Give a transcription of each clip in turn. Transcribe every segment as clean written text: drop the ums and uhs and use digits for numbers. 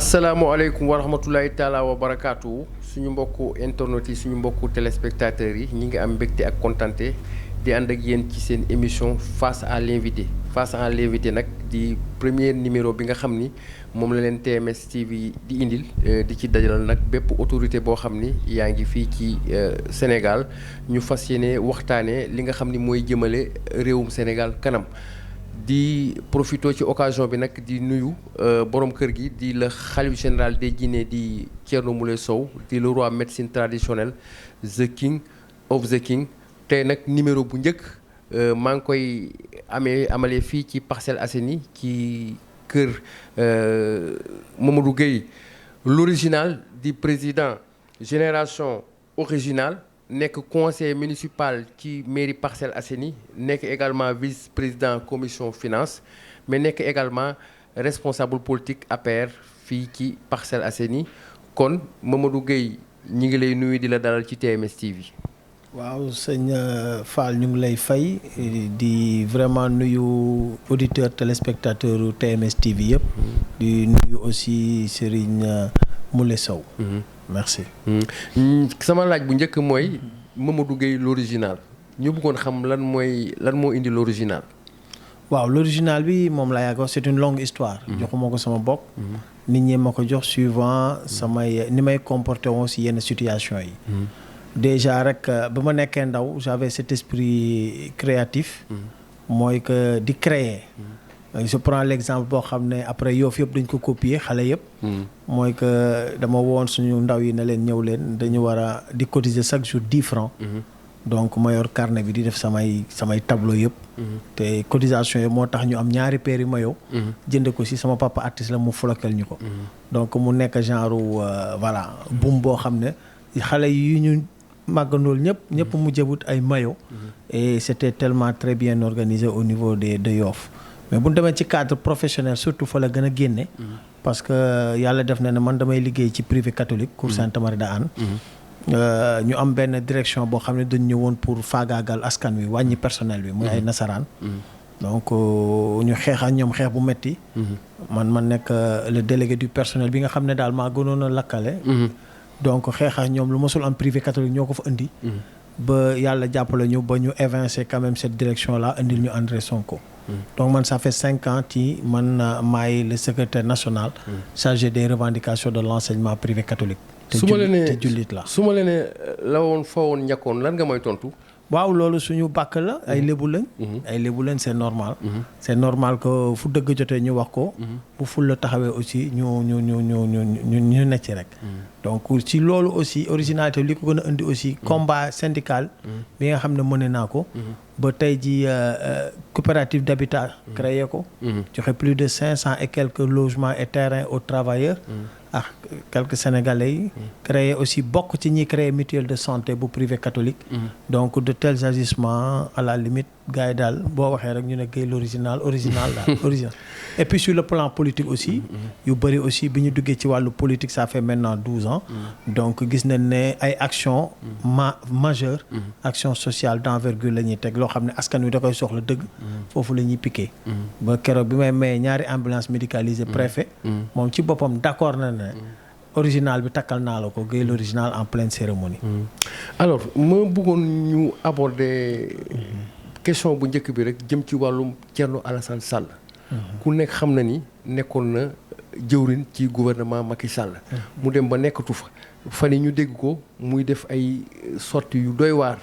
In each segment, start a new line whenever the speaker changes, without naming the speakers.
asalaamaaleykum wa rahmatulahi taala wa barakaatu suñu mbokku internet yi suñu mbokku téléspectateurs yi ñi ngi am mbégte ak kontante di ànd ak yéen ci seen émission face à l'invité nag di premier numéro bi nga xam ni moom la leen TMS TV di indil di ci dajalal nag bépp autorité boo xam ni yaa ngi fii ci Sénégal ñu fas yéene waxtaanee li nga xam ni mooy jëmale réewum Sénégal kanam. di profito ci occasion bi nag di nuyu borom kër gi di la xalif général des Guinée di Thierno Moule Sow di le roi médecine traditionnelle the king of the king tey nag numéro bu njëkk maa ngi koy amalee fii ci Parcelles Assainies ci kër Mamadou Gueye l'original di président génération originale nekk conseiller municipal ci mairie Parcelles Assainies nekk également vice-président commission finance mais nekk également responsable politique APR fii ci Parcelles Assainies kon Mamadou Gueye ñi ngi lay nuyu di la dalal ci TMS TV.
waaw sëñ Fall ñu ngi lay fay di vraiment nuyu auditeurs téléspectateurs TMS TV yëpp. di nuyu aussi Serigne Moule Sow. merci.
sama laaj bu njëkk mooy Mamadou Gueye l'original ñu bëggoon xam lan moo indi l'original.
waaw l'original bi moom laa yàgg wax c'est une longue histoire. joxuma ko sama bopp. nit ñi ma ko jox suivant ni may comporté woon si yenn situation yi. déjà rek ba ma nekkee ndaw j'avais cet esprit créatif. mooy que di créer. je prends l'exemple boo xam ne après Yoff yëpp dañ ko copier xale yëpp. mooy que dama woon suñu ndaw yi ne leen ñëw leen dañu war a di cotiser chaque jour 10 francs. donc ma yor carnet bi di def samay tableau yëpp. te cotisation yi moo tax ñu am ñaari paires yu maillot. jënd ko si sama papa artiste la mu floquel ñu ko. donc mu nekk genre voilà boom boo xam ne xale yi ñu màggandool ñëpp mu jëbut ay maillot. et c'était tellement très bien organisé au niveau de Yoff. mais bu ñu demee ci cadre professionnel surtout fa la gën a génne. parce que yàlla def na ne man damay liggéey ci privé catholique. Cour Sainte-Marie de Hann. ñu am benn direction boo xam ne dañ ñëwoon pour faagaagal askan wi wàññi personnel bi. muy ay nasaraan. donc ñu xeex ak ñoom xeex bu metti man nekk le délégué du personnel bi nga xam ne daal maa gënoon a lakkale. donc xeex ak ñoom lu mosul am privé catholique ñoo ko fa indi. ba yàlla jàppale ñu ba ñu évincer quand même cette direction là indil ñu André Sonko. donc man ça fait 5 ans ci man maay le secrétaire national chargé des revendications de l'enseignement privé catholique. te jullit la
su ma la nee la woon fa woon ñàkkoon lan nga may tontu.
waaw loolu suñu bàkk la ay lébu lañ. ay lébu lañ c'est normal. c'est normal que fu dëgg jotee ñu wax ko. bu ful la taxawee aussi ñu necc rek. donc ci loolu aussi originalité li ko gën a indi aussi combat syndical. bi nga xam ne mëne naa ko. ba tey ji coopérative d'habitat créé ko. joxe plus de 500 et quelques logements et terrains aux travailleurs. ak quelques sénégalais yi. créé aussi bokk ci ñi créé mutuelle de santé bu privé catholique. donc de tels agissements à la limite gars yi daal boo waxee rek ñu ne Gueye l'original daal original. et puis sur le plan politique aussi. yu bëri aussi bi ñu duggee ci wàllu politique ça fait maintenant 12 ans. donc gis nañ ne ay actions majeures. action sociale d'envergure la ñuy teg loo xam ne askan wi da koy soxla dëgg. foofu la ñuy piqué. ba keroog bi may maye ñaari ambulance médicalisée préfet. moom ci boppam d'accord na ne original bi takkal naa la ko Gueye l'original en pleine cérémonie.
alors ma bëggoon ñu aborder question bu njëkk bi rek jëm ci wàllum Thierno Alassane Sall. ku nekk xam na ni nekkoon na jëwriñ ci gouvernement Macky Sall. mu dem ba nekkatu fa fan yi ñu dégg ko muy def ay sorties yu doy waar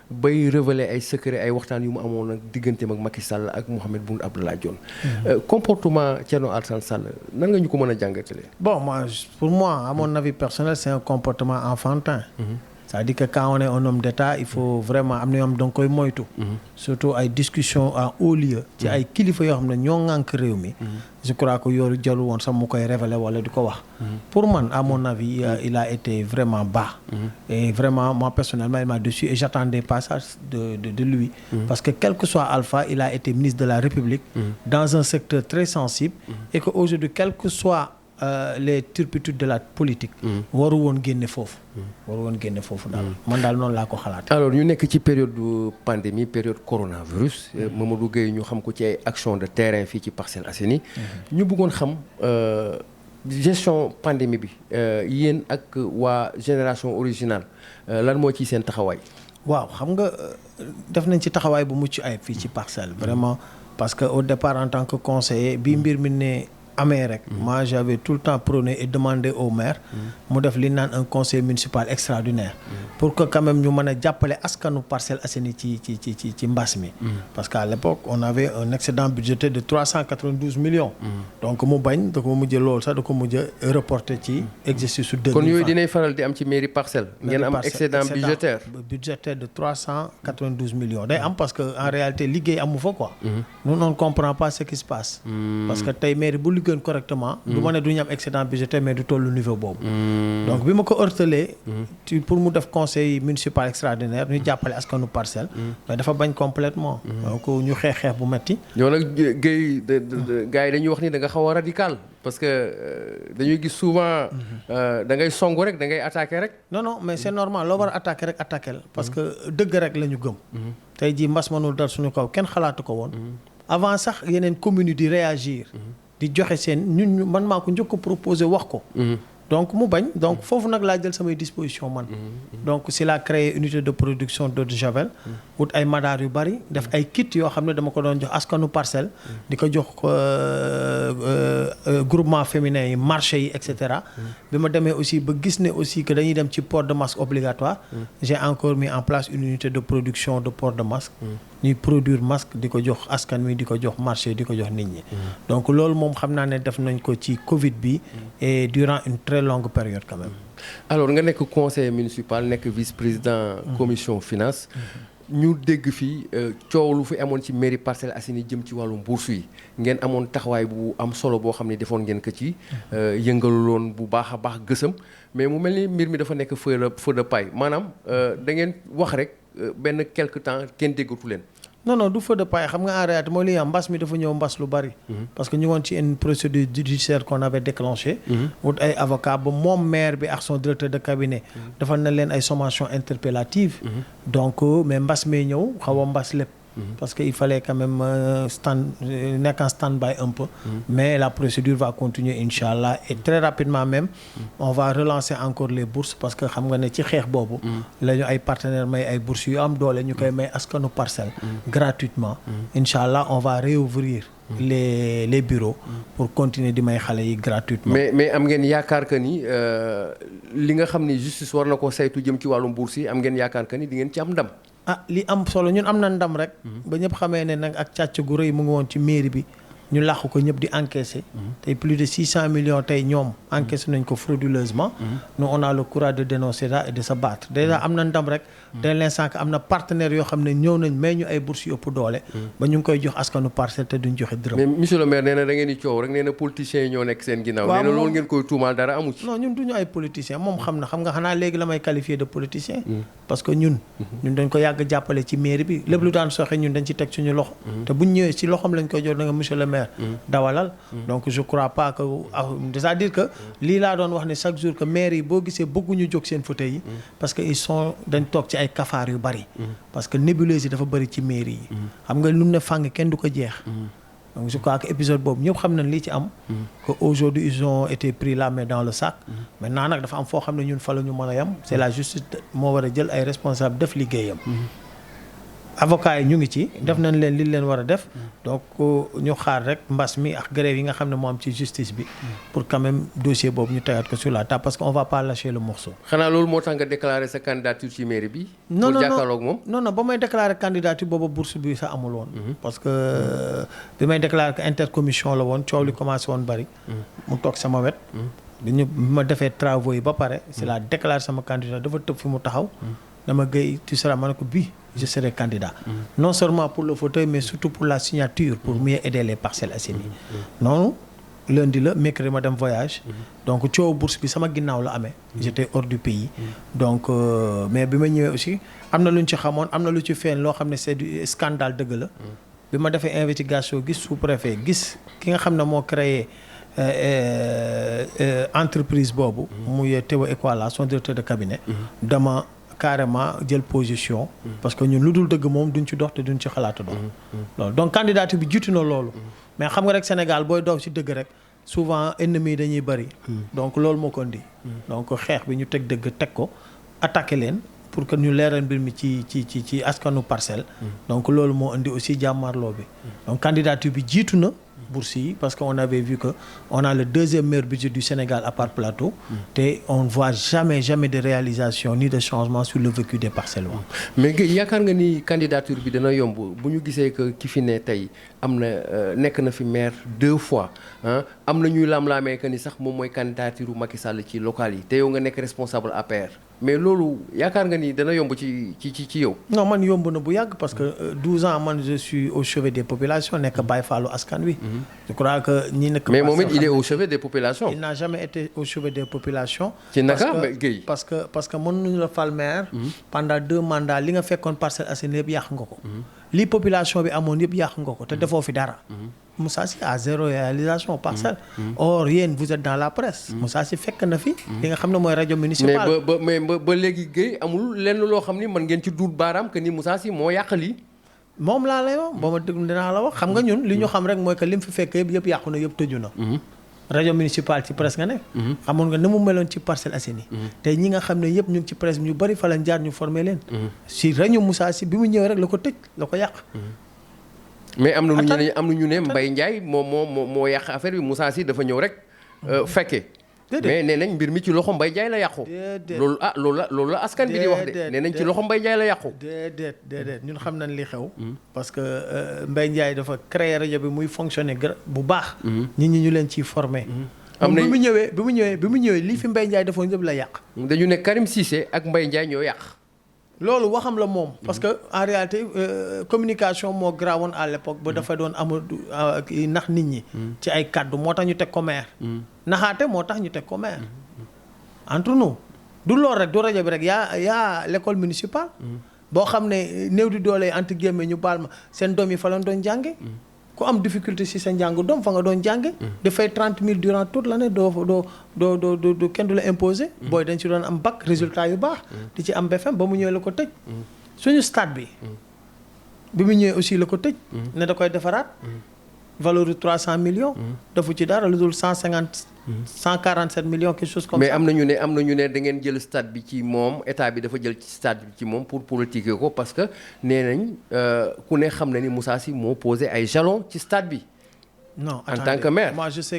bay révéler ay secret ay waxtaan yu mu amoon ak digganteem ak Macky Sall ak Mahammed Boun Abdallah Dionne. comportement Thierno Alassane Sall nan nga ñu ko mën a jàngatalee.
bon pour moi à mon avis personnel c'est un comportement enfantin. c'est-à-dire que quand on est un homme d'État il faut vraiment am na yoo xam da nga koy moytu. surtout ay discussions en haut lieu. ci ay kilifa yoo xam ne ñoo ŋànk réew mi. je crois que yoru jalu woon sax mu koy révéler wala di ko wax. pour man à mon avis il a été vraiment bas. et vraiment moi personnellement il m'a déçu et j'attendais pas ça de lui. parce que quel que soit Alpha il a été ministre de la République. dans un secteur très sensible. et que aujourd'hui quel que soit les turpitudes de la politique. waru woon génne foofu. daal man daal noonu laa ko xalaat.
alors ñu nekk ci période pandémie période coronavirus. Mamadou Gueye ñu xam ko ci ay action de terrain fii ci Parcelles Assainies. ñu bëggoon xam gestion pandémie bi yéen ak waa génération originale lan moo ciy seen taxawaay.
waaw xam nga def nañ ci taxawaay bu mucc ayib fii ci Parcelles vraiment parce que au départ en tant que conseiller bi mbir mi ne amee rek moi j'avais tout le temps prôné et demandé au maire mu def li naan un conseil municipal extraordinaire pour que quand même ñu mën a jàppale askanu Parcelles Assainies ci mbas mi parce qu'à l'époque on avait un excédent budgétaire de 392 millions donc mu bañ da ko mujj loolu sax da ko mujj reporté ci exercice su 2020
kon yooyu dinay faral di am ci mairie Parcelles ngeen am excédent
budgétaire de 392 millions day am parce que en réalité liggéey amu fa quoi nous on ne comprend pas ce qui se passe parce que tey mairie bu liggéeyoon correctement du ma ne du ñu am excédent budgétaire mais du tollu niveau boobu donc bi ma ko heurtelee ci pour mu def conseil municipal extraordinaire ñu jàppale askanu Parcelles mais dafa bañ complètement donc ñu xeex bu metti
yow nag Guèye gars yi dañuy wax ni da nga xaw a radical parce que dañuy gis souvent da ngay songu rek da ngay attaquer rek
non mais c'est normal loo war a attaquer rek attaquer la parce que dëgg rek la ñu gëm tey jii mbas mënul dal suñu kaw kenn xalaatu ko woon avant sax yeneen communes di réagir di joxe seen ñun man maa ko njëkk a proposé wax ko donc mu bañ donc foofu nag laa jël samay disposition man donc si laa créé unité de production d'eau de javel wut ay madaar yu bari def ay kit yoo xam ne dama ko doon jox askanu Parcelles di ko jox groupement féminin yi marché yi et cetera bi ma demee aussi ba gis ne aussi que dañuy dem ci port de masque obligatoire j'ai encore mis en place une unité de production de port de masque ñuy produire masque di ko jox askan wi di ko jox marché di ko jox nit ñi donc loolu moom xam naa ne def nañ ko ci Covid bi et durant une très longue période quand même.
alors nga nekk conseiller municipal nekk vice-président commission finance ñu dégg fii coow lu fi amoon ci mairie Parcelles Assainies jëm ci wàllum bourse yi ngeen amoon taxawaay bu am solo boo xam ne defoon ngeen ko ci yëngaluloon bu baax a baax gësam mais mu mel ni mbir mi dafa nekk feu de paille maanaam da ngeen wax rek benn quelque temps kenn déggatu leen.
non du feu de paille xam nga en réalité mooy li ñu am mbas mi dafa ñëw mbas lu bari. parce que ñu woon ci une procédure judiciaire qu'on avait déclenchée. wut ay avocat ba moom maire bi ak son directeur de cabinet. defal na leen ay sommations interpellatives. donc mais mbas mi ñëw xaw a mbas lépp. parce que il fallait quand même nekk en stand-by un peu. mais la procédure va continuer inchallah et très rapidement même. on va relancer encore les bourses parce que xam nga ne ci xeex boobu. la ñu ay partenaires may ay bourses yu am doole ñu koy may askanu Parcelles. gratuitement. inchallah on va réouvrir. les bureaux. pour continuer di may xale yi gratuitement.
mais am ngeen yaakaar que ni li nga xam ni justice war na ko saytu jëm ci wàllum bourse yi am ngeen yaakaar que ni di ngeen ci am ndam.
li am solo ñun am na ndam rek. ba ñëpp xamee ne nag ak càcc gu rëy mu ngi woon ci mairie bi ñu làqu ko ñëpp di encaisser. tey plus de 600 millions tey ñoom encaissé nañ ko frauduleusement. nous on a le courage de dénoncer ça et de se battre déjà am na ndam rek. dès l'instant que am na partenaires yoo xam ne ñëw nañ may ñu ay bourses yu ëpp doole. ba ñu ngi koy jox askanu Parcelles te duñ joxe dërëm.
mais monsieur le maire nee na da ngeen di coow rek nee na politiciens yi ñoo nekk seen ginnaaw.
waaw
nee na loolu ngeen koy tuumaal dara amu ci.
non ñun duñu ay politiciens moom xam nga xanaa léegi la may qualifier de politicien. parce que ñun dañ ko yàgg jàppale ci mairie bi lépp lu daan soxe ñun dañ ci teg suñu loxo. te buñ ñëwee ci loxoom lañ koy jox da nga monsieur le maire. dawalal donc je crois pas que c'est-à-dire que lii laa doon wax ne chaque jour que maire yi boo gisee bëgguñu jóg seen fauteuil yi. parce que ils sont dañ toog ci ay kafaar yu bari. parce que nébuleuse yi dafa bari ci mairie yi. xam nga lu ne fàng kenn du ko jeex. donc je crois que épisode boobu ñëpp xam nañ lii ci am. que aujourd'hui ils ont été pris la main dans le sac. maintenant nag dafa am foo xam ne ñun fa la ñu mën a yem. c'est la justice moo war a jël ay responsables def liggéeyam. avocats yi ñu ngi ci def nañ leen li leen war a def donc ñu xaar rek mbas mi ak grève yi nga xam ne moo am ci justice bi pour quand même dossier boobu ñu tegaat ko sur la table parce que on va pas lâcher le morceau.
xanaa loolu moo tax nga déclarer sa candidature ci mairie bi.
non
pour jàkkaarloog moom.
non ba may déclarer candidature boobu bourse bi sax amul woon. parce que bi may déclarer que intercommission la woon coow li commencé woon bari. mu toog sama wet. bi ma defee travaux yi ba pare. c'est la déclarer sama candidature dafa tëb fi mu taxaw. dama Guèye tu seras ma ne ko bii je serai candidat. non seulement pour le fauteuil mais surtout pour la signature pour mieux aider les Parcelles Assainies. noonu lundi la mercredi ma dem voyage. donc coow bourse bi sama ginnaaw la amee. j'étais hors du pays. donc mais bi ma ñëwee aussi am na lu ñu ci xamoon am na lu ci feeñ loo xam ne c'est du scandale dëgg la. bi ma defee investigation gis sous-préfet gis ki nga xam ne moo créé entreprise boobu. muy Théo Equala son directeur de cabinet. dama carrément jël position. parce que ñun lu dul dëgg moom duñ ci dox te duñ ci xalaatu dox. loolu donc candidature bi jiitu na loolu. mais xam nga rek Sénégal booy dox ci dëgg rek souvent ennemis dañuy bëri. donc loolu moo ko indi. donc xeex bi ñu teg dëgg teg ko attaqué leen pour que ñu leeral mbir mi ci askanu Parcelles. donc loolu moo indi aussi jàmmarloo bi. donc candidature bi jiitu na bourse yi parce que on avait vu que on a le deuxième meilleur budget du Sénégal à part Plateau. te on ne voit jamais de réalisation ni de changement sur le vécu des Parcellois.
mais Guèye yaakaar nga ni candidature bi dana yomb bu ñu gisee que ki fi ne tey am na nekk na fi maire 2 fois am na ñuy lam-laamee que ni sax moom mooy candidature Macky Sall ci local yi te yow nga nekk responsable APR. mais loolu yaakaar nga ni dana yomb ci yow.
non man yomb na bu yàgg parce que 12 ans man je suis au chevet des populations nekk Baye Fallou askan wi. je crois que ñi nekk.
mais moom it il est au chevet des populations.
il n'a jamais été au chevet des populations.
ci naka Guèye
parce que mënuñu la fal maire. pendant 2 mandats li nga fekkoon Parcelles Assainies yëpp yàq nga ko. li population bi amoon yëpp yàq nga ko te defoo fi dara. Moussa Sy a 0 réalisation Parcelles. or yéen vous êtes dans la presse. Moussa Sy fekk na fi. li nga xam ne mooy rajo municipal.
mais ba léegi Guèye amul lenn loo xam ni mën ngeen ci duut baaraam que ni Moussa Sy moo yàq lii.
moom laa lay wax ba ma déglu dinaa la wax xam nga ñun li ñu xam rek mooy que lim fi fekk yëpp yàqu na yëpp tëju na. rajo municipal ci presse nga nekk. xamoon nga ni mu meloon ci Parcelles Assainies. te ñi nga xam ne yëpp ñu ngi ci presse bi ñu bari fa lañ jaar ñu formé leen. si rajo Moussa Sy bi mu ñëwee rek la ko tëj la ko yàq.
mais am na ñu ne Mbaye Ndiaye moo yàq affaire bi Moussa Sy dafa ñëw rek fekkee. mais nee nañ mbir mi ci loxo Mbaye Ndiaye la yàqu. loolu la askan bi di wax de. nee nañ ci loxo Mbaye Ndiaye la yàqu.
déedéet ñun xam nañ li xew. parce que Mbaye Ndiaye dafa créer rajo bi muy fonctionner bu baax. nit ñi ñu leen ciy formé. am na bi mu ñëwee lii fi Mbaye Ndiaye defoon yëpp la yàq. dañu
ne Karim Cissé ak Mbaye Ndiaye ñoo yàq.
loolu waxam la moom. parce que en réalité communication moo graawoon à l'époque ba dafa doon amul nax nit ñi. ci ay kàddu moo tax ñu teg ko maire. naxaate moo tax ñu teg ko maire. entre nous du loolu rek du rajo bi rek yaa l'école municipale. boo xam ne néew di doole entre guillemets ñu baal ma seen doom yi fa lañ doon jànge ku am difficulté si sa njàng doom fa nga doon jànge dafay 30 000 durant toute l'année doo kenn du la imposer. booy dañ ci doon am bac résultat yu baax. di ci am BFM ba mu ñëwee la ko tëj. suñu stade bi mu ñëwee aussi la ko tëj. ne da koy defaraat. valeur de 300 millions. defu ci dara lu dul 147 millions quelque chose comme ça.
mais am na ñu ne da ngeen jël stade bi ci moom état bi dafa jël ci stade bi ci moom pour politiquer ko parce que nee nañ ku ne xam na ni Moussa Sy moo posé ay jalons ci stade bi.
non
en tant que maire.
moi ce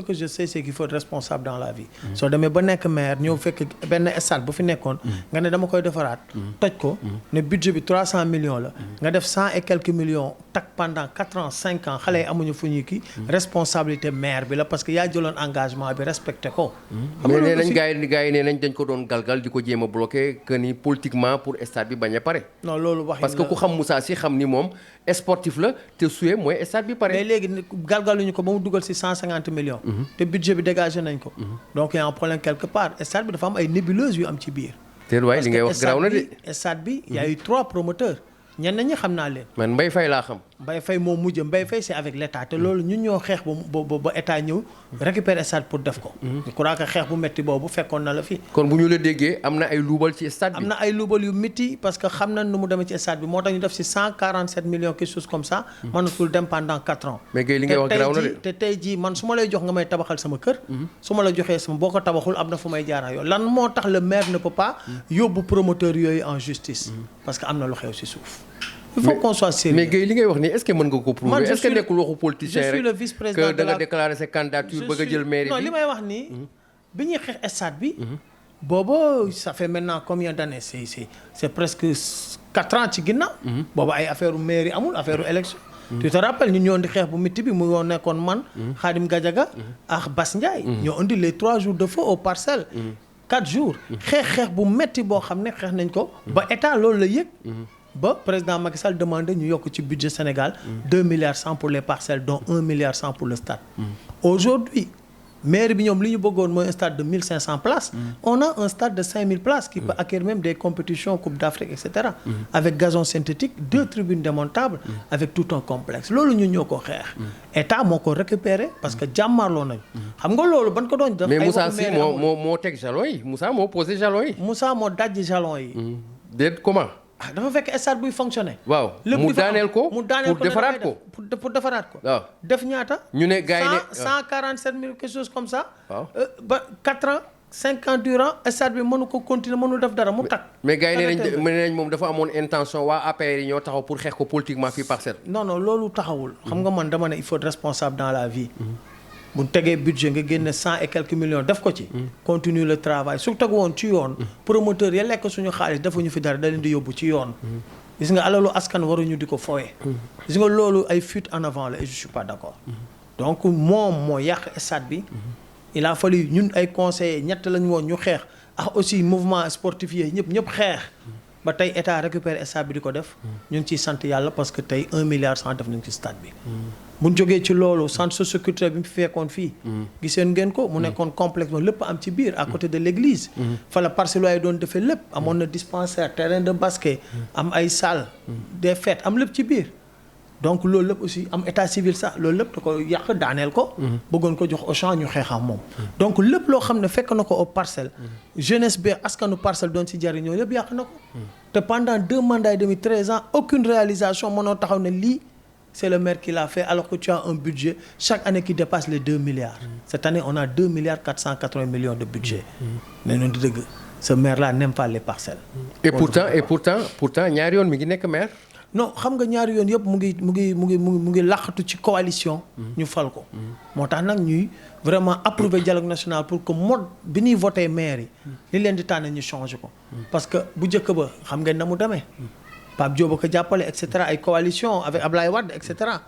que je sais c'est qu'il faut être responsable dans la vie. soo demee ba nekk maire ñëw fekk benn stade bu fi nekkoon. nga ne dama koy defaraat. toj ko ne budget bi 300 millions la. nga def 100 et quelques millions tak pendant 4 ans 5 ans xale yi amuñu fu ñuy kii. responsabilité maire bi la parce que yaa jëloon engagement bi respecté ko.
mais nee nañ gars yi nee nañ dañ ko doon galgal di ko jéem a bloqué que ni politiquement pour stade bi bañ a pare.
non loolu wax
parce que ku xam Moussa Sy xam ni moom sportif la te suye mooy stade bi pare.
mais léegi galgaluñu ko ba mu dugal ci 150 millions. te budget bi dégagé nañ ko. donc y a un problème quelque part stade bi dafa am ay nébuleuses yu am ci biir.
te waay li ngay wax garaaw na de.
stade bi y a eu 3 promoteurs. ñenn ñi xam naa leen.
man Mbaye Faye laa xam.
Mbaye Faye moom mujj Mbaye Faye c'est avec l'état te loolu ñun ñoo xeex ba état ñëw récupérer stade pour def ko. je crois que xeex bu métti boobu fekkoon na la fi.
kon bu ñu la déggee am na ay luubal ci stade bi.
am na ay luubal yu métti parce que xam nañ nu mu demee ci stade bi moo tax ñu def ci 147 millions quelque chose comme ça. mënatul dem pendant 4 ans.
mais Guèye li ngay wax garaaw na de
te tey jii man su ma lay jox nga may tabaxal sama kër. su ma la joxee sama boo ko tabaxul am na fu may jaaree yoon lan moo tax le maire ne peut pas yóbbu promoteur yooyu en justice. parce que am na lu xew ci suuf. il faut qu'on soit sérieux.
mais Guèye li ngay wax nii est-ce que mën nga ko prouver est-ce que nekkul waxu politicien rek
je suis le vice-président
que da nga déclarer sa candidature bëgg a jël mairie bi.
non li may wax nii. bi ñuy xeex stade bi. boobu ça fait maintenant combien d'années c'est presque 4 ans ci ginnaaw. boobu ay affaire mairie amul affaire élection. tu te rappelles ñun ñoo indi xeex bu métti bi mu ngi nekkoon man. Khadim Gadiaga ak Bass Ndiaye. ñoo indi les 3 jours de feu aux Parcelles. 4 jours. xeex bu métti boo xam ne xeex nañ ko. ba état loolu la yëg. ba président Macky Sall demandé ñu yokk ci budget Sénégal 2 milliards 100 pour les parcelles dont 1 milliard 100 pour le stade. Aujourd'hui maire bi ñoom li ñu bëggoon mooy un stade de 1500 places. on a un stade de 5000 places. qui peut accueillir même des compétitions Coupe d'Afrique et cetera. avec gazon synthétique 2 tribunes démontables. avec tout un complexe loolu ñun ñoo ko xeex. état moo ko récupéré parce que jàmmarloo nañu. xam nga loolu ban ko doon def.
mais Moussa Sy moo teg jalon yi Moussa moo posé jalon yi.
Moussa moo dajji jalon yi.
déet comment.
dafa fekk stade buy fonctionner.
waaw mu daaneel ko pour defaraat ko
pour defaraat ko.
waaw
def ñaata.
ñu ne gars yi ne
147 000 quelque chose comme ça.
waaw
ba 4 ans 5 ans durant stade bi mënu ko continuer mënul def dara mu tag.
mais gars yi nee nañ moom dafa amoon intention waa APR yi ñoo taxaw pour xeex ko politiquement fii Parcelles.
non loolu taxawul. xam nga man dama ne il faut être responsable dans la vie. bu tegee budget nga génne 100 et quelques millions def ko ci. continue le travail su tegu woon ci yoon. promoteur ya lekk suñu xaalis defuñu fi dara da leen di yóbbu ci yoon. gis nga alalu askan waruñu di ko fooye. gis nga loolu ay fuite en avant la et je suis pas d'accord. donc moom moo yàq stade bi. il a fallu ñun ay conseillers ñett lañu woon ñu xeex ak aussi mouvement sportif yi ñëpp xeex. ba tey état récupéré stade bi di ko def. ñu ngi ciy sant yàlla parce que tey 1 milliard 100 def nañ ci stade bi. bu ñu jógee ci loolu centre socioculturel bi mu fi fekkoon fii. giseen ngeen ko mu nekkoon complexe ba lépp am ci biir à côté de l'église. fa la Parcellois yi doon defee lépp amoon na dispensaire terrain de basket. am ay salles. des fêtes am lépp ci biir. donc loolu lépp aussi am état civil sax loolu lépp da ko yàq daaneel ko. bëggoon ko jox Auchan ñu xeex ak moom. donc lépp loo xam ne fekk na ko au Parcelles. jeunesse bi askanu Parcelles doon ci jariñoo lépp yàq na ko. te pendant 2 mandats et demi 13 ans aucune réalisation mënoo taxaw ne lii c'est le maire qui l'a fait alors que tu as un budget chaque année qui dépasse les 2 milliards. cette année on a 2 milliards 480 millions de budget. mais noonu dëgg ce maire là n'aime pas les Parcelles.
et pourtant ñaari yoon mi ngi nekk maire.
non xam nga ñaari yoon yëpp mu ngi laqatu ci coalition. ñu fal ko. moo tax nag ñuy vraiment approuver dialogue national pour que mode bi ñuy voté maire yi. li leen di tànn ñu changer ko. parce que bu njëkk ba xam ngeen na mu demee. Pape Diop ko jàppale et cetera ay coalition avec Ablaye Wade et cetera.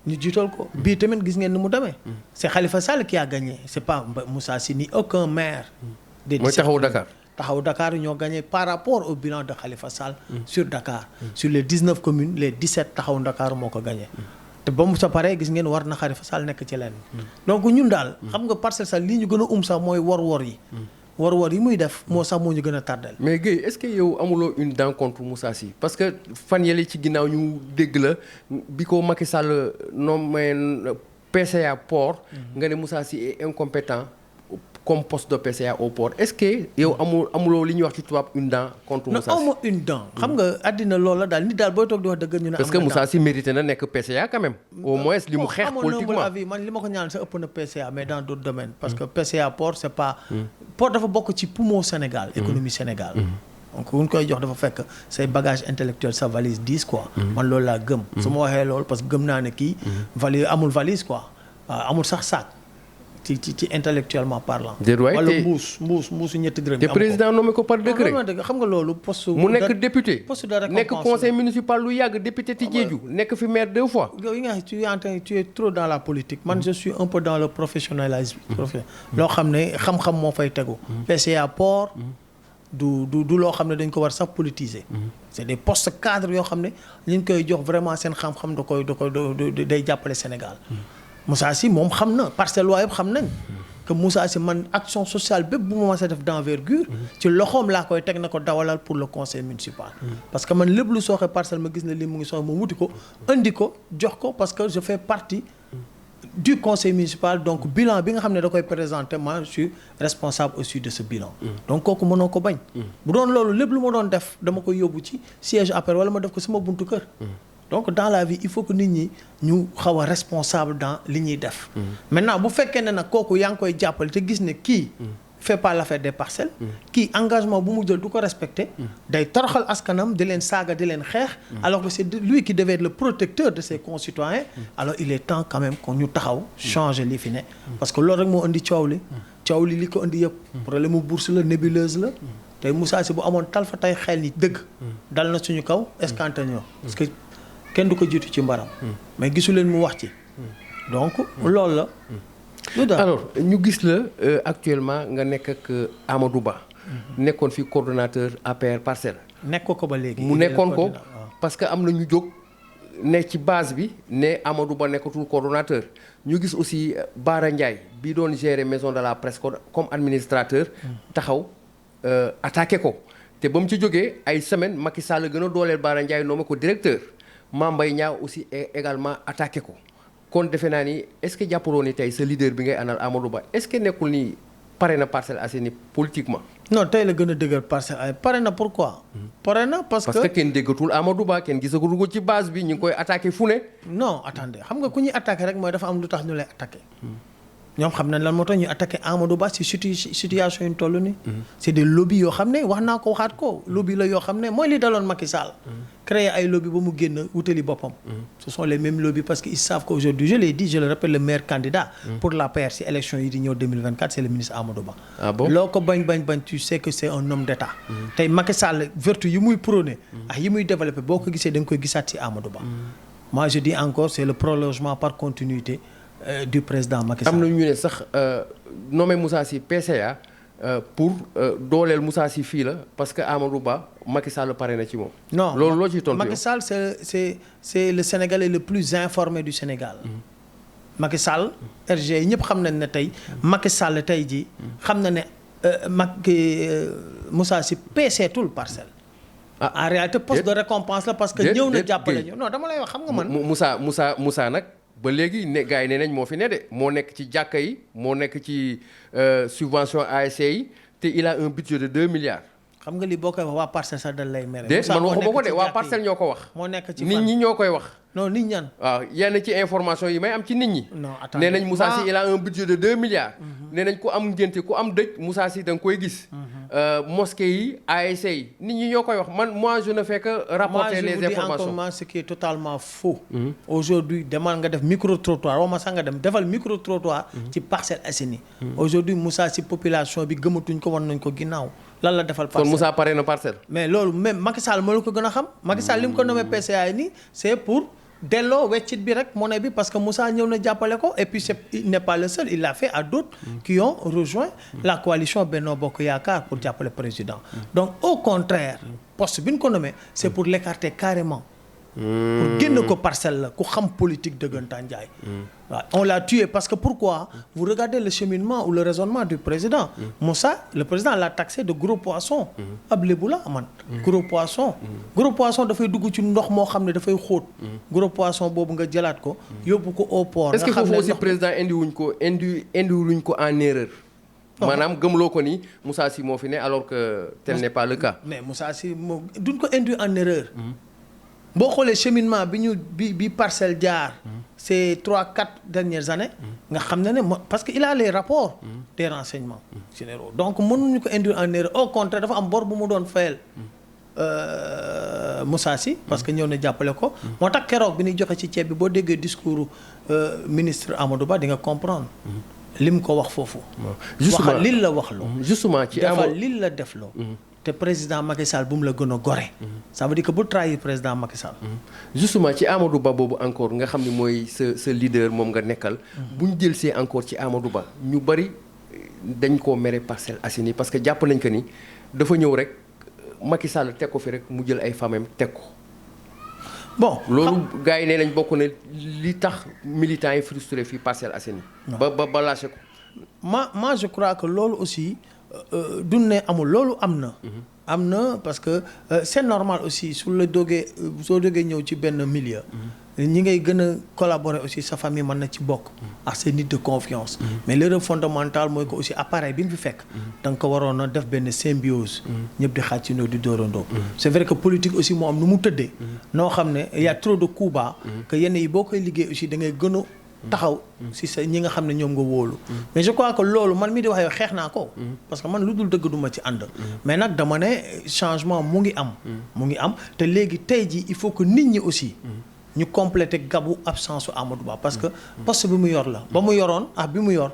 ñu jiital ko bii tamit gis ngeen ni mu demee. c'est Khalifa Sall qui a gagné c'est pas Moussa Sy ni aucun maire.
mooy taxawu Dakar.
taxaw Dakar ñoo gagné par rapport au bilan de Khalifa Sall. sur Dakar. sur les 19 communes les 17 taxaw Dakar moo ko gagné. te ba mu sa paree gis ngeen war na Khalifa Sall nekk ci leen. donc ñun daal xam nga Parcelles sax lii ñu gën a sax mooy wor-wor yi. wor-wor yi muy def moo sax moo ñu gën a tardel.
mais Guèye est-ce que yow amuloo une dent contre Moussa Sy parce que fan yële ci ginnaaw ñu dégg la bi ko Macky Sall nommé PCA port. nga ne Moussa Sy est incompétent. comme poste de PCA au port est-ce que yow amuloo li ñuy wax ci tubaab une dent contre Moussa Sy.
non amuma une dent. xam nga àddina loolu la daal nit daal booy toog di wax dëgg ñu ne.
parce que Moussa Sy mérité na nekk PCA quand même. au moins li mu xeex politiquement
man li ma ko ñaan sa ëpp na PCA mais dans d'autres domaines. parce que PCA port c'est pas. port dafa bokk ci poumon Sénégal. économie Sénégal. donc bu ñu koy jox dafa fekk say bagage intellectuel sa valise 10 quoi. man loolu laa gëm. su ma waxee loolu parce que gëm naa ne kii. valise amul valise quoi amul sax sac. ci intellectuellement parlant. wala mbuusu ñetti dërëm.
te président nommé ko par décret.
xam nga loolu poste.
mu nekk député.
poste de récompense
nekk conseil municipal lu yàgg député ci Diédhiou nekk fi maire 2 fois.
yow yi nga tu es trop dans la politique. man je suis un peu dans le professionnalisme. loo xam ne xam-xam moo fay tegu. PCA port. du loo xam ne dañ ko war sax politiser. c'est des postes cadres yoo xam ne ñu ngi koy jox vraiment seen xam-xam da koy day jàppale Sénégal. Moussa Sy moom xam na Parcellois yëpp xam nañ que Moussa Sy man action sociale bépp bu ma mës a def d'envergure ci loxoom laa koy teg na ko dawalal pour le conseil municipal. parce que man lépp lu sooxe parcelle ma gis ne lii mu ngi sooxe ma wuti ko indi ko jox ko parce que je fais partie du conseil municipal donc bilan bi nga xam ne da koy présenter moi je suis responsable aussi de ce bilan. donc kooku mënoo ko bañ. bu doon loolu lépp lu ma doon def dama koy yóbbu ci siège APR wala ma def ko sama buntu kër. donc dans la vie il faut que nit ñi ñu xaw a responsable dans li ñuy def. maintenant bu fekkee ne nag kooku yaa ngi koy jàppale te gis ne kii. fait pas l'affaire des Parcelles. kii engagement bu mu jël du ko respecter. day toroxal askanam di leen saaga di leen xeex. alors que c'est lui qui devait être le protecteur de ses concitoyens. alors il est temps quand même que ñu taxaw changer li fi ne. parce que loolu rek moo indi coow li li ko indi yëpp. problème mu bourse la nébuleuse la. tey Moussa Sy bu amoon tal fa tey xel ni dëgg. dal na suñu kaw escantagneur parce que kenn du ko jiitu ci mbaram. mais gisu leen mu wax ci. donc loolu la.
alors ñu gis la actuellement nga nekk ak Amadou Ba. nekkoon fi coordonnateur APR Parcelles.
nekk ko ba léegi.
mu nekkoon ko parce que am na ñu jóg ne ci base bi ne Amadou Ba nekkatul coordonnateur ñu gis aussi Bara Ndiaye bi doon gérer maison de la presse comme administrateur. taxaw attaqué ko te ba mu ci jógee ay semaines Macky Sall gën a dooleel Bara Ndiaye nommé ko directeur. Mame Mbaye Niang aussi également attaqué ko kon defe naa ni est-ce que jàppaloo ni tey sa leader bi ngay àndal Amadou Ba est-ce que nekkul ni pare na Parcelles Assainies politiquement.
non tey la gën a dëgër Parcelles ay pare na pourquoi. pare na parce que
kenn déggatul Amadou Ba kenn gisagul ko ci base bi ñu ngi koy attaqué fu ne.
non attendez xam nga ku ñuy attaqué rek mooy dafa am lu tax ñu lay attaqué. ñoom xam nañ lan moo tax ñuy attaqué Amadou Ba ci situation yi ñu toll nii. c'est des lobbies yoo xam ne wax naa ko waxaat ko lobby la yoo xam ne mooy li daloon Macky Sall. créer ay lobby ba mu génn wutali boppam. ce sont les mêmes lobbies parce que ils savent qu'aujourd'hui je l'ai dit je le rappelle le meilleur candidat. pour l'APR ci élection yi di ñëw 2024 c'est le ministre Amadou Ba.
ah bon
loo ko bañ tu sais que c'est un homme d'État. tey Macky Sall vertu yi muy prôné. ak yi muy développé boo ko gisee da nga koy gisaat ci Amadou Ba. moi je dis encore c'est le prolongement par continuité. du président Macky Sall.
am na ñu ne sax nommé Moussa Sy PCA pour dooleel Moussa Sy fii la parce que Amadou Ba Macky Sall pare na ci moom.
non
loolu loo ciy tontu
Macky Sall c'est le Sénégalais le plus informé du Sénégal. Macky Sall RG yi ñëpp xam nañ ne tey Macky Sall tey jii xam na ne Moussa Sy PC tul Parcelles. en réalité poste de récompense la parce que ñëw na jàppale ñu non dama lay wax xam nga man.
Moussa nag. ba léegi ne gars yi nee nañ moo fi ne de moo nekk ci jàkka yi moo nekk ci subvention ASC yi te il a un budget de 2 milliards.
xam nga li boo koy wax waa Parcelles sax dañ lay mere.
déet man waxuma ko de waa Parcelles ñoo ko wax.
moo nekk ci
nit ñi ñoo koy wax.
non nit ñan.
waaw yenn ci information yi may am ci nit ñi.
non attendez
nee nañ Moussa Sy il a un budget de 2 milliards. nee nañ ku am ngénte ku am dëj Moussa Sy da nga koy gis. mosquée yi ASC yi nit ñi ñoo koy wax man moi je ne fais que rapporter les informations.
moi ce qui est totalement faux. aujourd'hui demal nga def micro trottoir wax ma sax nga dem defal micro trottoir. ci Parcelles Assainies. aujourd'hui Moussa Sy population bi gëmatuñ ko wan nañ ko ginnaaw lan la defal. Parcelles
kon Moussa pare na Parcelles.
mais loolu même Macky Sall moo la ko gën a xam. Macky Sall li mu ko nommé PCA nii c'est pour. delloo weccit bi rek monnaie bi parce que Moussa ñëw na jàppale ko et puis il n'est pas le seul il l'a fait à d'autres qui ont rejoint la coalition Benno Bokk Yaakaar pour jàppale président donc au contraire poste bi ñu ko nommé c'est pour l'écarter carrément pour génn ko Parcelles la ku xam politique dëggantaan Njaay waaw on l'a tué parce que pourquoi vous regardez le cheminement ou le raisonnement du président Moussa le président l'a taxé de gros poisson ab lébu la man gros poisson dafay dugg ci ndox moo xam ne dafay xóot gros poisson boobu nga jëlaat ko yóbbu ko au port
est-ce que foofu aussi président indiwuñ ko en erreur maanaam gëmloo ko ni Moussa Sy moo fi ne alors que tel n'est pas le cas
mais Moussa Sy moo duñ ko induit en erreur boo xoolee cheminement bi Parcelles jaar ces 3-4 dernières années nga xam ne parce que il a les rapports des renseignements généraux donc mënuñu ko induire en erreur au contraire dafa am bor bu mu doon fayal Moussa Sy parce que ñëw na jàppale ko moo tax keroog bi ñuy joxe ci ceeb bi boo déggee discours ministre Amadou Ba di nga comprendre lim ko wax foofu waxal lil la wax loo
justement ci
defal lil la def loo te président Macky Sall bu mu la gën a gore. ça veut dire que bu trahir président Macky Sall.
justement ci Amadou Ba boobu encore nga xam ne mooy sa leader moom nga nekkal. bu ñu jël see encore ci Amadou Ba ñu bari dañ koo mere Parcelles Assainies parce que jàpp nañ que ni dafa ñëw rek Macky Sall teg ko fi rek mu jël ay famem teg ko.
bon
loolu gars yi nee nañ bokk ne li tax militants yi frustré fii Parcelles Assainies. ba lâché ko.
moi je crois que loolu aussi. duñ ne amul loolu am na parce que c'est normal aussi soo dogee ñëw ci benn milieu ñi ngay gën a collaborer aussi sa famille mën na ci bokk ak sa nit de confiance mais l'erreur fondamentale mooy que aussi appareil bi nga fi fekk da nga ko waroon a def benn symbiose ñëpp di xàccindoo di dóorandoo c'est vrai que politique aussi moo am nu mu tëddee noo xam ne y a trop de coups bas que yenn yi boo koy liggéey aussi da ngay gën a taxaw si sa ñi nga xam ne ñoom nga wóolu mais je crois que loolu man mii di wax yow xeex naa ko parce que man lu dul dëgg duma ci ànd mais nag dama ne changement mu ngi am te léegi tey jii il faut que nit ñi aussi ñu compléter gabu absence su Amadou Ba parce que poste bi mu yor la ba mu yoroon bi mu yor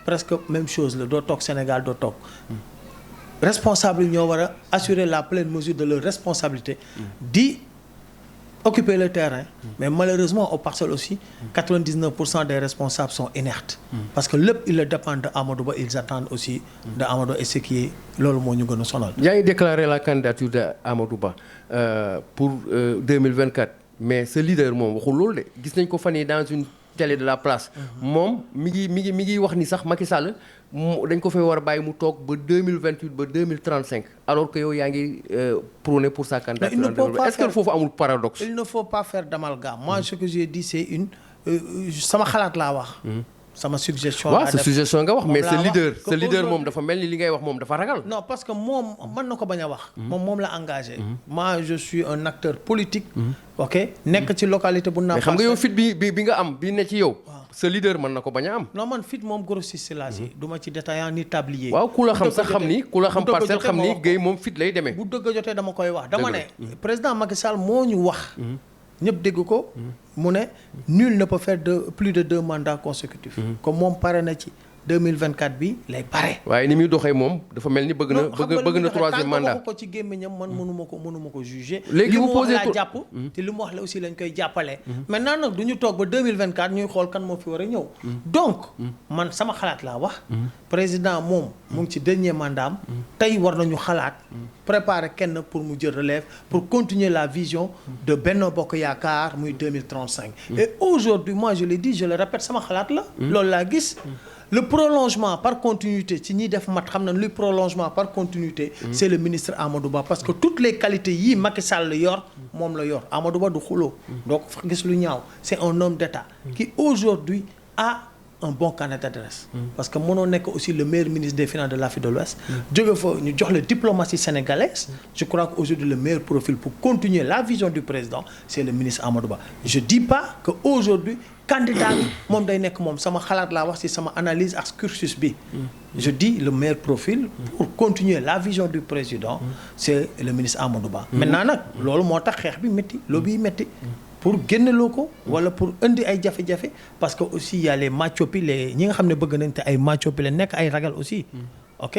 presque même chose la doo toog Sénégal doo toog responsable yi ñoo war a assurer la pleine mesure de leur responsabilité di occuper le terrain mais malheureusement au Parcelles aussi 99% des responsables sont inertes parce que lépp il dépend de Amadou Ba ils attendent aussi de Amadou et ce qui est loolu moo ñu gën a sonal.
yaa ngi déclaré la candidature de Amadou Ba pour 2024 mais ce leader moom waxul loolu de gis nañ ko fan yi dans une télé de la place moom mi ngi wax ni sax Macky Sall dañ ko fay war a bàyyi mu toog ba 2028 ba 2035 alors que yow yaa ngi prôné pour sa candidature. Est-ce que foofu amul paradoxe?
Il ne faut pas faire d'amalgame. Moi ce que j'ai dit c'est sama xalaat laa wax. sama suggestion.
waaw sa suggestion nga wax mais sa leader
wax
moom dafa mel ni li ngay wax moom dafa ragal.
non parce que moom mën na ko bañ a wax. moom la engagé. moi je suis un acteur politique. ok nekk ci localité bu.
mais xam nga yow fit bi nga am bi ne ci yow. sa leader mën na ko bañ a am.
non man fit moom grossiste laa si. du ma ci détaillant ni tablier.
waaw ku la xam sax xam ni ku la xam parcelle xam ni Guèye moom fit lay demee.
bu dëgg jotee dama koy wax dama ne. président Macky Sall moo ñu wax. ñëpp dégg ko. mu ne nul ne peut faire plus de 2 mandats consécutifs. comme moom pare na ci 2024 bi lay pare.
waaye ni muy doxee moom dafa mel ni bëgg na 3e mandat.
ko ci gémmiñam man mënuma ko juger.
léegi bu posé
laa jàpp te li mu wax la aussi lañ koy jàppale. maintenant nag du ñu toog ba 2024 ñuy xool kan moo fi war a ñëw. donc man sama xalaat laa wax. président moom mu ngi ci dernier mandat am. tey war nañu xalaat. préparer kenn pour mu jël relève pour continuer la vision de Benno Bokk Yaakaar muy 2035. et aujourd'hui moi je l'ai dit je le répète sama xalaat la. loolu laa gis. le prolongement par continuité ci ñiy def mat xam na luy prolongement par continuité. c'est le ministre Amadou Ba parce que toutes les qualités yii Macky Sall yor moom la yor Amadou Ba du xuloo donc fa gis lu ñaaw c'est un homme d'État qui aujourd'hui a un bon carnet d'adresse parce que mënoo nekk aussi le meilleur ministre des finances de l'Afrique de l'Ouest jóge fa ñu jox la diplomatie sénégalaise je crois qu'aujourd'hui le meilleur profil pour continuer la vision du président c'est le ministre Amadou Ba je dis pas que aujourd'hui candidat bi moom day nekk moom sama xalaat laa wax ci sama analyse ak cursus bi je dis le meilleur profil pour continuer la vision du président c'est le ministre Amadou Ba maintenant nag loolu moo tax xeex bi métti lobby yi métti pour génneloo ko wala pour indi ay jafe-jafe parce que aussi y a les machopi ñi nga xam ne bëgg nañ te ay machopi la nekk ay ragal aussi ok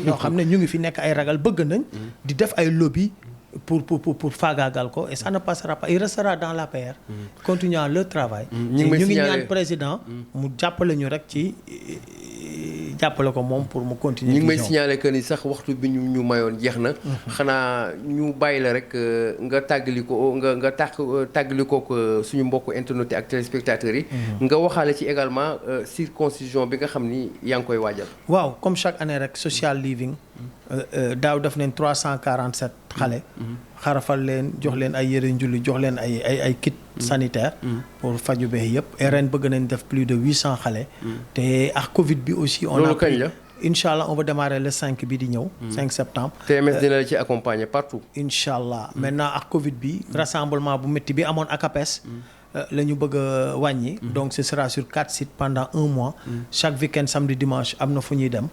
ñoo xam ne ñu ngi fi nekk ay ragal bëgg nañ di def ay lobby pour faagaagal ko et ça ne passera pas il restera dans l'APR continuant leur travail ñu ngi ñaan président mu jàppale ñu rek ci jàppale ko moom pour mu continuer.
ñu ngi may signaler que ni sax waxtu bi ñu mayoon jeex na. xanaa ñu bàyyi la rek nga tàggali ko nga tàggali ko suñu mbokku internet ak téléspectateurs yi. nga waxaale ci également circoncision bi nga xam ni yaa ngi koy waajal.
waaw comme chaque année rek social living. daaw def nañ 347 xale. xarafal leen jox leen ay yëre njulli jox leen ay kit sanitaire pour faju beex yëpp et ren bëgg nañ def plus de 800 xale te ak Covid bi aussi on a
kañ la
Inch'Allah on va démarrer le 5 bi di ñëw 5 septembre
TMS dina la ci accompagner partout
Inch'Allah maintenant ak Covid bi rassemblement bu métti bi amoon ak APES la ñu bëgg a wàññi donc ce sera sur 4 sites pendant 1 mois chaque week-end samedi dimanche am na fu ñuy dem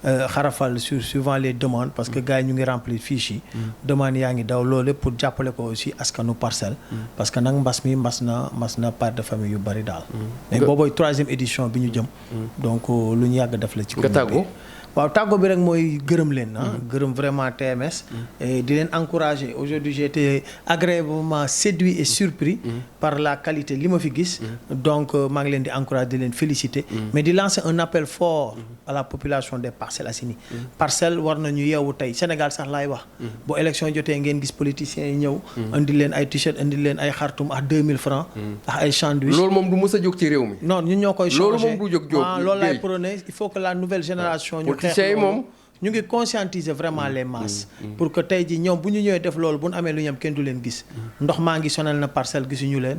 xarafal suivant les demandes parce que gars yi ñu ngi remplir fiche yi demande yaa ngi daw loolu pour jàppale ko aussi askanu Parcelles parce que nag mbas na père de famille yu bari daal mais boobooy 3e édition bi ñu jëm donc lu ñu yàgg def la ci commune waaw tàggo bi rek mooy gërëm leen gërëm vraiment TMS di leen encourager aujourd'hui j'ai été agréablement séduit et surpris par la qualité li ma fi gis donc maa ngi leen di encourager di leen féliciter mais di lancer un appel fort à la population des Parcelles Assainies Parcelles war nañu yeewu tey Sénégal sax laay wax bu élection jotee ngeen gis politiciens yi ñëw indi leen ay t-shirt indi leen ay xartum ak 2000 francs ak ay sandwich
loolu moom du mës a jóg ci réew mi
non ñun ñoo koy changer
loolu moom du jóg
loolu laay prôner il faut que la nouvelle génération
moom
ñu ngi conscientiser vraiment les masses pour que tey ji ñoom bu ñu ñëwee def loolu bu ñu amee lu ñam kenn du leen gis ndox maa ngi sonal na Parcelles gisuñu leen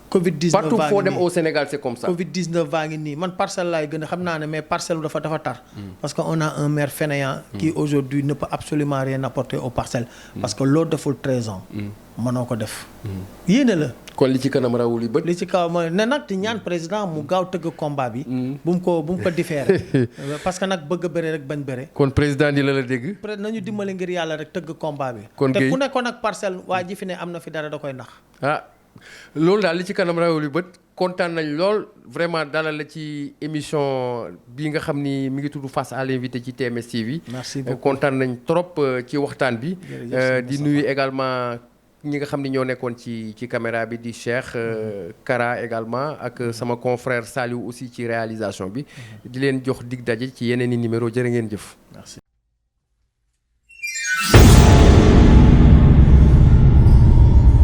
Covid-19
partout foo dem au Sénégal c'est comme ça
Covid-19 baa ngi nii man Parcelles laay gën a xam naa ne mais Parcelles dafa tar parce que on a un maire fainéant qui aujourd'hui ne peut absolument rien apporter aux Parcelles parce que loolu deful 13 ans mënoo ko def yéene la
kon li ci kanam rawul yi bët
li ci kaw mooy ne nag di ñaan président mu gaaw tëgg combat bi bu mu ko différé parce que nag bëgg a bëre rek bañ bëre
kon président di la dégg
peut-être nañu dimbali ngir yàlla rek tëgg combat bi
kon
te ku nekkoon ak Parcelles waa ji fi ne am na fi dara da koy nax
loolu daal li ci kanam rawul yi bët kontaan nañ lool vraiment dalal la ci émission bi nga xam ni mi ngi tudd Face à l'invité ci TMS TV
merci beaucoup
kontaan nañ trop ci waxtaan bi di nuyu également ñi nga xam ni ñoo nekkoon ci caméra bi di Cheikh Kara également ak sama confrère Saliou aussi ci réalisation bi di leen jox dig daje ci yeneen i numéro jërë ngeen jëf.
Merci.